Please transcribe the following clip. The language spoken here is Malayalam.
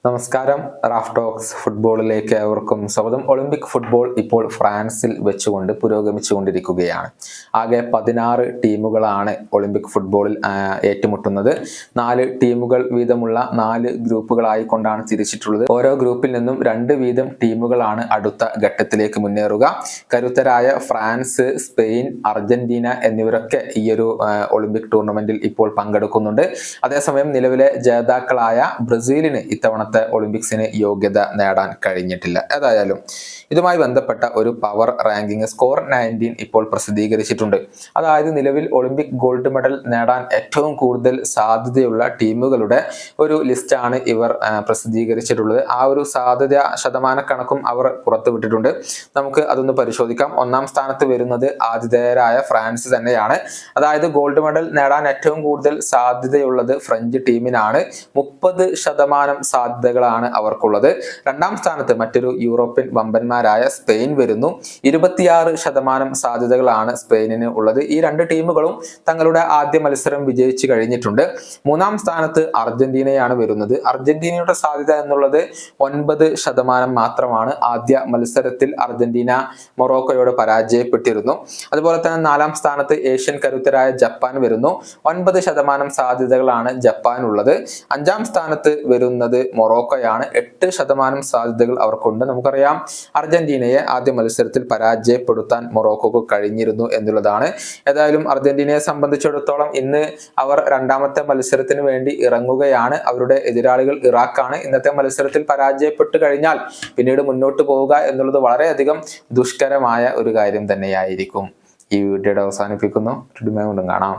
നമസ്കാരം. റാഫ് ടോക്സ് ഫുട്ബോളിലേക്ക് ഏവർക്കും സ്വാഗതം. ഒളിമ്പിക് ഫുട്ബോൾ ഇപ്പോൾ ഫ്രാൻസിൽ വെച്ചുകൊണ്ട് പുരോഗമിച്ചുകൊണ്ടിരിക്കുകയാണ്. ആകെ 16 ടീമുകളാണ് ഒളിമ്പിക് ഫുട്ബോളിൽ ഏറ്റുമുട്ടുന്നത്. 4 ടീമുകൾ വീതമുള്ള 4 ഗ്രൂപ്പുകളായി കൊണ്ടാണ് തിരിച്ചിട്ടുള്ളത്. ഓരോ ഗ്രൂപ്പിൽ നിന്നും 2 വീതം ടീമുകളാണ് അടുത്ത ഘട്ടത്തിലേക്ക് മുന്നേറുക. കരുത്തരായ ഫ്രാൻസ്, സ്പെയിൻ, അർജന്റീന എന്നിവരൊക്കെ ഈ ഒരു ഒളിമ്പിക് ടൂർണമെന്റിൽ ഇപ്പോൾ പങ്കെടുക്കുന്നുണ്ട്. അതേസമയം നിലവിലെ ജേതാക്കളായ ബ്രസീലിന് ഇത്തവണ ഒളിമ്പിക്സിന് യോഗ്യത നേടാൻ കഴിഞ്ഞിട്ടില്ല. ഏതായാലും ഇതുമായി ബന്ധപ്പെട്ട ഒരു പവർ റാങ്കിങ് സ്കോർ 19 ഇപ്പോൾ പ്രസിദ്ധീകരിച്ചിട്ടുണ്ട്. അതായത് നിലവിൽ ഒളിമ്പിക് ഗോൾഡ് മെഡൽ നേടാൻ ഏറ്റവും കൂടുതൽ സാധ്യതയുള്ള ടീമുകളുടെ ഒരു ലിസ്റ്റാണ് ഇവർ പ്രസിദ്ധീകരിച്ചിട്ടുള്ളത്. ആ ഒരു സാധ്യത ശതമാനക്കണക്കും അവർ പുറത്തുവിട്ടിട്ടുണ്ട്. നമുക്ക് അതൊന്ന് പരിശോധിക്കാം. 1-ാം സ്ഥാനത്ത് വരുന്നത് ആതിഥേയരായ ഫ്രാൻസ് തന്നെയാണ്. അതായത് ഗോൾഡ് മെഡൽ നേടാൻ ഏറ്റവും കൂടുതൽ സാധ്യതയുള്ളത് ഫ്രഞ്ച് ടീമിനാണ്. 30% സാധ്യതകളാണ് അവർക്കുള്ളത്. 2-ാം സ്ഥാനത്ത് മറ്റൊരു യൂറോപ്യൻ വമ്പന്മാരായ സ്പെയിൻ വരുന്നു. 26% സാധ്യതകളാണ് സ്പെയിനിന് ഉള്ളത്. ഈ 2 ടീമുകളും തങ്ങളുടെ ആദ്യ മത്സരം വിജയിച്ചു കഴിഞ്ഞിട്ടുണ്ട്. 3-ാം സ്ഥാനത്ത് അർജന്റീനയാണ് വരുന്നത്. അർജന്റീനയുടെ സാധ്യത എന്നുള്ളത് 9% മാത്രമാണ്. ആദ്യ മത്സരത്തിൽ അർജന്റീന മൊറോക്കോയോട് പരാജയപ്പെട്ടിരുന്നു. അതുപോലെ തന്നെ 4-ാം സ്ഥാനത്ത് ഏഷ്യൻ കരുത്തരായ ജപ്പാൻ വരുന്നു. 9% സാധ്യതകളാണ് ജപ്പാനുള്ളത്. 5-ാം സ്ഥാനത്ത് വരുന്നത് മൊറോക്കോയാണ്. 8% സാധ്യതകൾ അവർക്കുണ്ട്. നമുക്കറിയാം അർജന്റീനയെ ആദ്യ മത്സരത്തിൽ പരാജയപ്പെടുത്താൻ മൊറോക്കോക്ക് കഴിഞ്ഞിരുന്നു എന്നുള്ളതാണ്. ഏതായാലും അർജന്റീനയെ സംബന്ധിച്ചിടത്തോളം ഇന്ന് അവർ 2-ാമത്തെ മത്സരത്തിന് വേണ്ടി ഇറങ്ങുകയാണ്. അവരുടെ എതിരാളികൾ ഇറാഖാണ്. ഇന്നത്തെ മത്സരത്തിൽ പരാജയപ്പെട്ടു കഴിഞ്ഞാൽ പിന്നീട് മുന്നോട്ട് പോവുക എന്നുള്ളത് വളരെയധികം ദുഷ്കരമായ ഒരു കാര്യം തന്നെയായിരിക്കും. ഈ വീഡിയോയുടെ അവസാനിപ്പിക്കുന്നു. കാണാം.